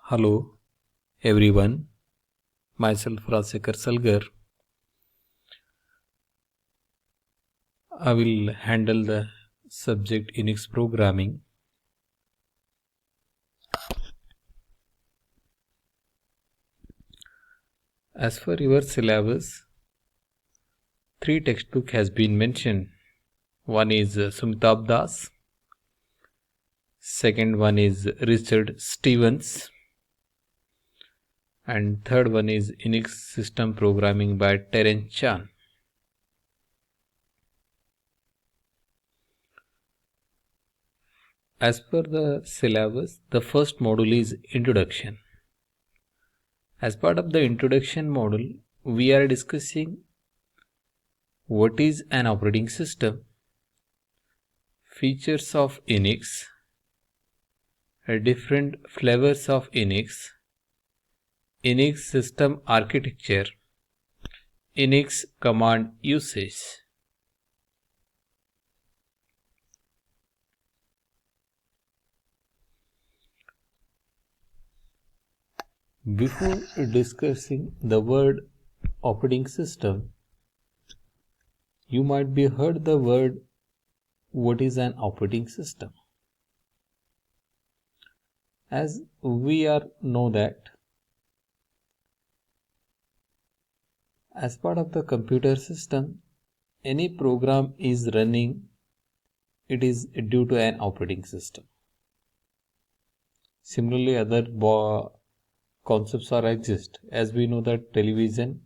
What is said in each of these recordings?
Hello everyone, myself Rasekar Salgar. I will handle the subject Unix programming. As for your syllabus, 3 textbook has been mentioned. One is Sumitabh Das, second one is Richard Stevens, and third one is Unix System Programming by Terence Chan. As per the syllabus, the first module is Introduction. As part of the Introduction module, we are discussing what is an operating system, features of Unix, different flavors of Unix, Unix system architecture, Unix command usage. Before discussing the word operating system, you might be heard the word what is an operating system. As we know that as part of the computer system, any program is running, it is due to an operating system. Similarly, other concepts are exist. As we know that television,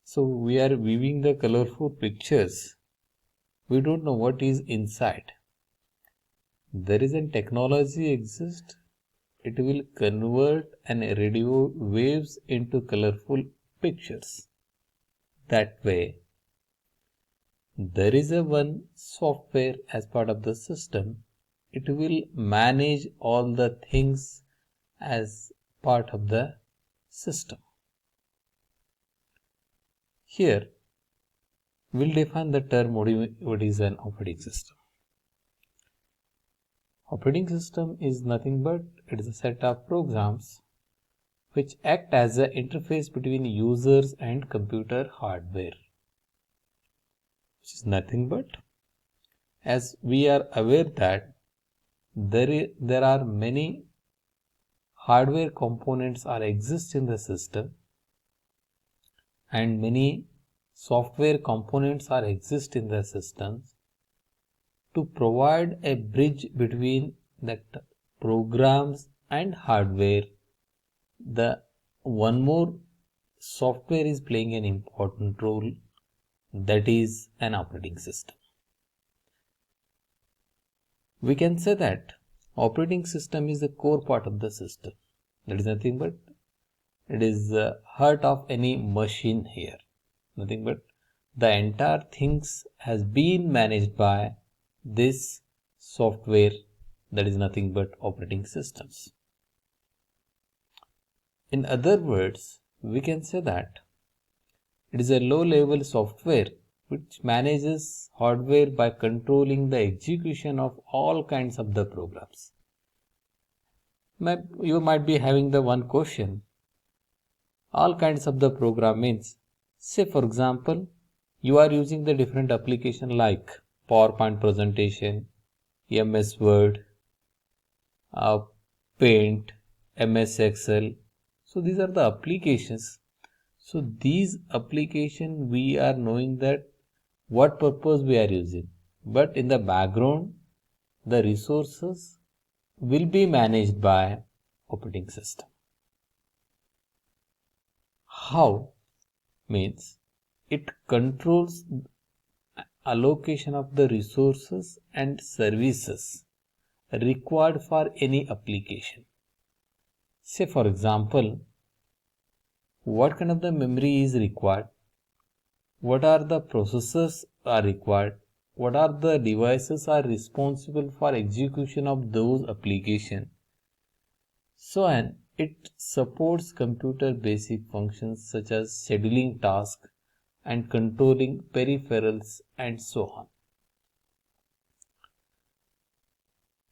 so we are viewing the colorful pictures. We don't know what is inside. There is a technology exists. It will convert an radio waves into colorful pictures. That way, there is a one software as part of the system. It will manage all the things as part of the system. Here, we'll define the term what is an operating system. Operating system is nothing but it is a set of programs which act as an interface between users and computer hardware. Which is nothing but, as we are aware that there are many hardware components are exist in the system and many software components are exist in the systems to provide a bridge between the programs and hardware. The one more software is playing an important role, that is an operating system. We can say that operating system is the core part of the system. That is nothing but it is the heart of any machine here. Nothing but the entire things has been managed by this software, that is nothing but operating systems. In other words, we can say that it is a low-level software which manages hardware by controlling the execution of all kinds of the programs. You might be having the one question. All kinds of the program means, say for example, you are using the different application like PowerPoint presentation, MS Word, Paint, MS Excel. So these are the applications. So these application we are knowing that what purpose we are using. But in the background, the resources will be managed by operating system. How? Means it controls allocation of the resources and services required for any application. Say for example, what kind of the memory is required, what are the processors are required, what are the devices are responsible for execution of those applications. So and it supports computer basic functions such as scheduling tasks and controlling peripherals and so on.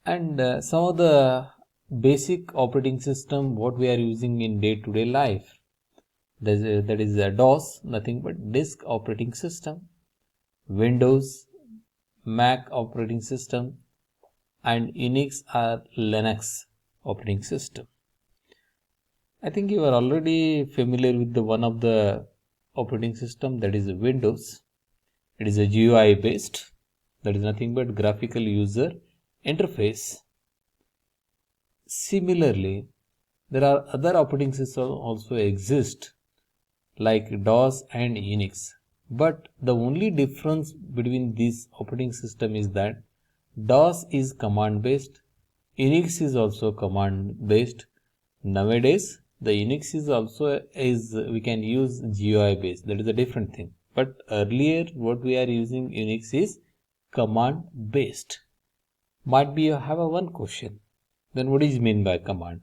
And some of the basic operating system what we are using in day-to-day life. That is a DOS, nothing but disk operating system, Windows, Mac operating system, and Unix or Linux operating system. I think you are already familiar with the one of the operating system, that is Windows. It is a GUI based, that is nothing but graphical user interface. Similarly, there are other operating systems also exist like DOS and Unix. But the only difference between these operating system is that DOS is command based, Unix is also command based. Nowadays, the Unix is also we can use GUI based. That is a different thing. But earlier, what we are using Unix is command based. Might be you have a one question. Then what is mean by command?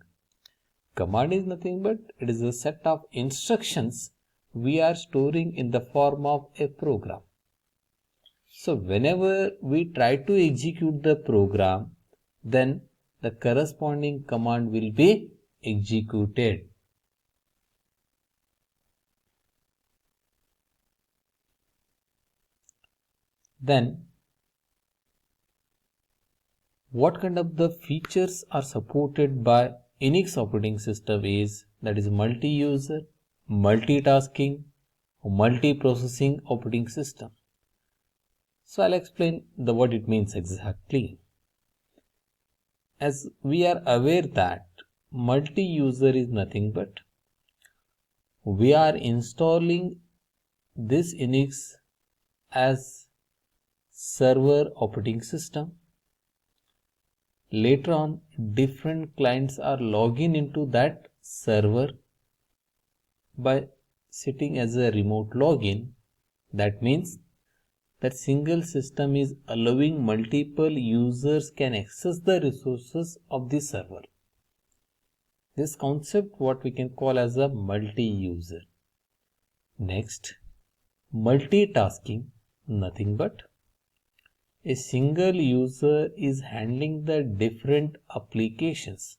Command is nothing but it is a set of instructions we are storing in the form of a program. So whenever we try to execute the program, then the corresponding command will be executed. Then what kind of the features are supported by Unix operating system is, that is multi-user, multitasking, multi-processing operating system. So I'll explain what it means exactly. As we are aware that multi-user is nothing but we are installing this Unix as server operating system. Later on, different clients are logging into that server by sitting as a remote login. That means that single system is allowing multiple users can access the resources of the server. This concept what we can call as a multi-user. Next, multitasking, nothing but a single user is handling the different applications.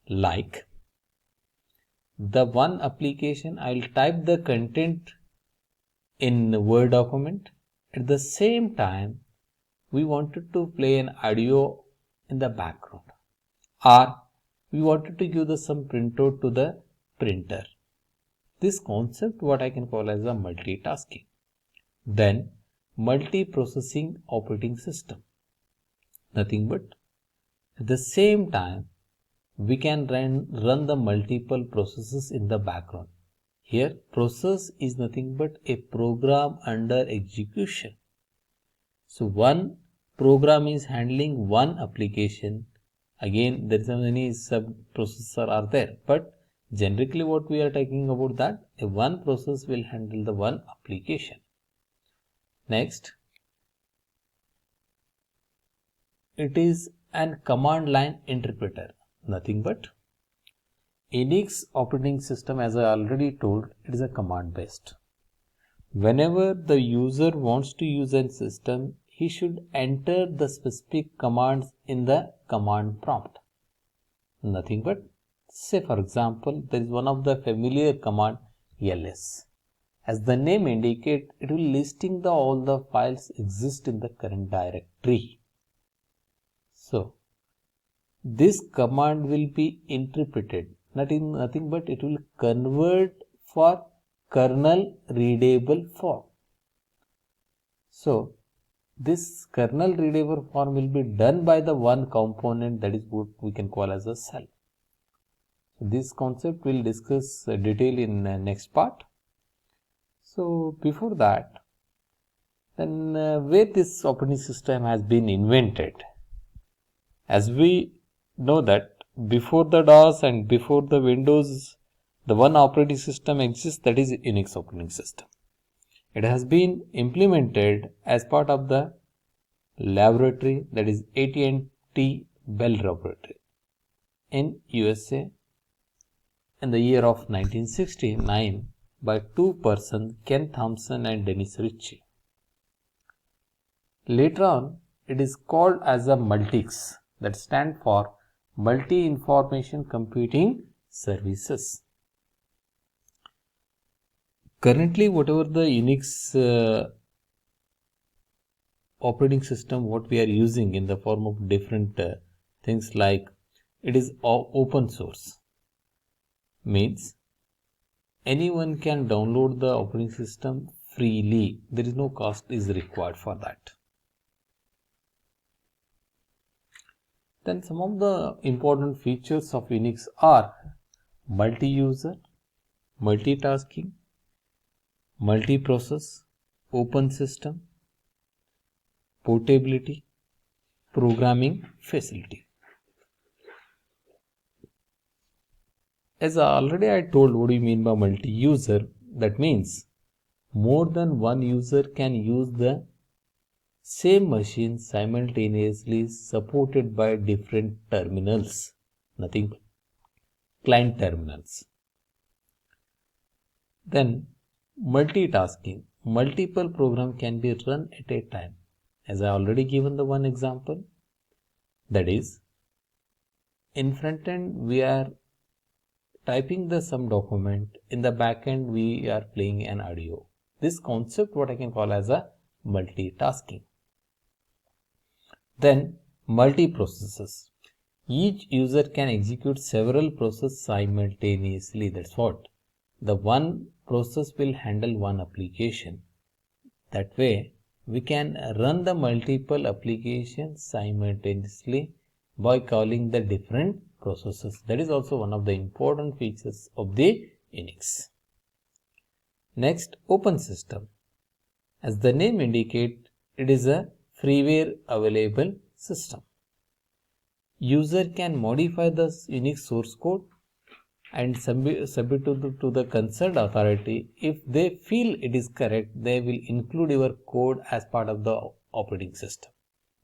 Like the one application, I'll type the content in Word document. At the same time, we wanted to play an audio in the background, or we wanted to give some printout to the printer. This concept what I can call as a multitasking. Then multi-processing operating system. Nothing but at the same time we can run the multiple processes in the background. Here process is nothing but a program under execution. So one program is handling one application. Again, there is many sub processor are there, but generically what we are talking about that a one process will handle the one application. Next, it is an command line interpreter, nothing but Unix operating system. As I already told, it is a command based. Whenever the user wants to use a system, he should enter the specific commands in the command prompt. Nothing but, say for example, there is one of the familiar command ls. As the name indicates, it will listing all the files exist in the current directory. So this command will be interpreted, nothing but it will convert for kernel readable form. So this kernel readable form will be done by the one component, that is what we can call as a cell. So this concept we'll discuss detail in next part. So before that, then where this operating system has been invented. As we know that before the DOS and before the Windows, the one operating system exists, that is Unix operating system. It has been implemented as part of the laboratory, that is AT&T Bell Laboratory in USA in the year of 1969 by two persons, Ken Thompson and Dennis Ritchie. Later on, it is called as a Multics, that stand for multi-information computing services. Currently, whatever the Unix operating system what we are using in the form of different things, like it is open source, means anyone can download the operating system freely. There is no cost is required for that. Then some of the important features of Unix are multi-user, multitasking, multi-process, open system, portability, programming facility. As already I told, what do you mean by multi-user? That means more than one user can use the same machine simultaneously, supported by different terminals, nothing but client terminals. Then multitasking, multiple programs can be run at a time. As I already given the one example, that is, in front end we are typing the some document, in the back end we are playing an audio. This concept what I can call as a multitasking. Then multi-processes. Each user can execute several processes simultaneously. That's what. The one process will handle one application. That way, we can run the multiple applications simultaneously by calling the different processes. That is also one of the important features of the Unix. Next, open system. As the name indicates, it is a freeware available system. User can modify the Unix source code and submit to the concerned authority. If they feel it is correct, they will include your code as part of the operating system.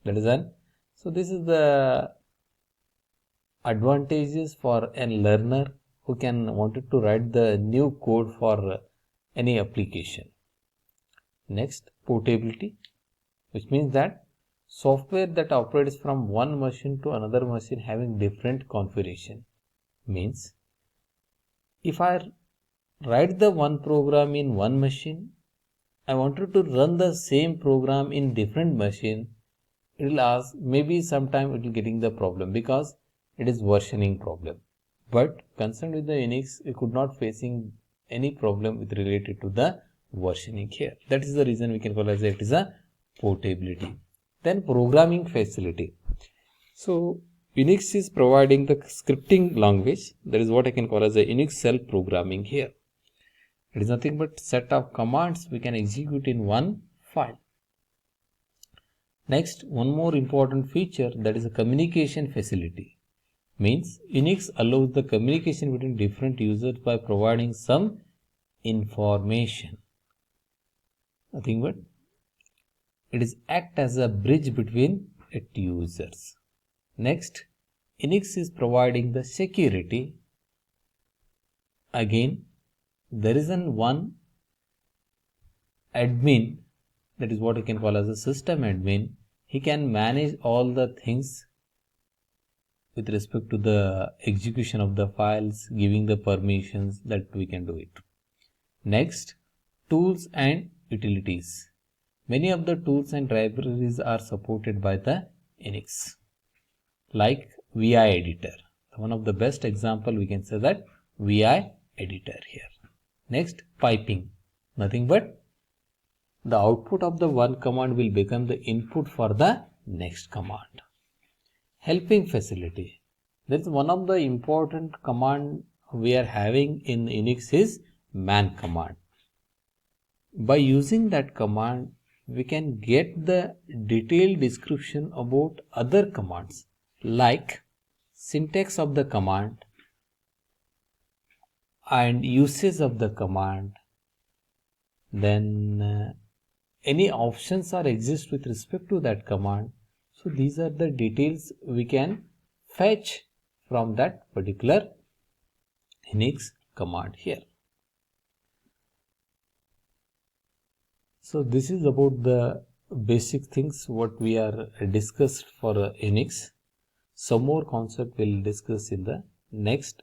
That is done. So this is the advantages for a learner who can wanted to write the new code for any application. Next, portability, which means that software that operates from one machine to another machine having different configuration. Means if I write the one program in one machine, I wanted to run the same program in different machine, it will ask, maybe sometime it will getting the problem because it is versioning problem. But concerned with the Unix, it could not facing any problem with related to the versioning here. That is the reason we can call as it is a portability. Then programming facility. So Unix is providing the scripting language. That is what I can call as a Unix self programming here. It is nothing but set of commands we can execute in one file. Next, one more important feature, that is a communication facility. Means Unix allows the communication between different users by providing some information. Nothing but it is act as a bridge between users. Next, Unix is providing the security. Again, there is one admin, that is what I can call as a system admin. He can manage all the things with respect to the execution of the files, giving the permissions, that we can do it. Next, tools and utilities. Many of the tools and libraries are supported by the Unix, like VI editor. One of the best example we can say that VI editor here. Next, piping. Nothing but the output of the one command will become the input for the next command. Helping facility. That is one of the important command we are having in Unix is man command. By using that command, we can get the detailed description about other commands, like syntax of the command and usage of the command. Then any options are exist with respect to that command. So these are the details we can fetch from that particular Unix command here. So this is about the basic things what we are discussed for Unix. Some more concept we'll discuss in the next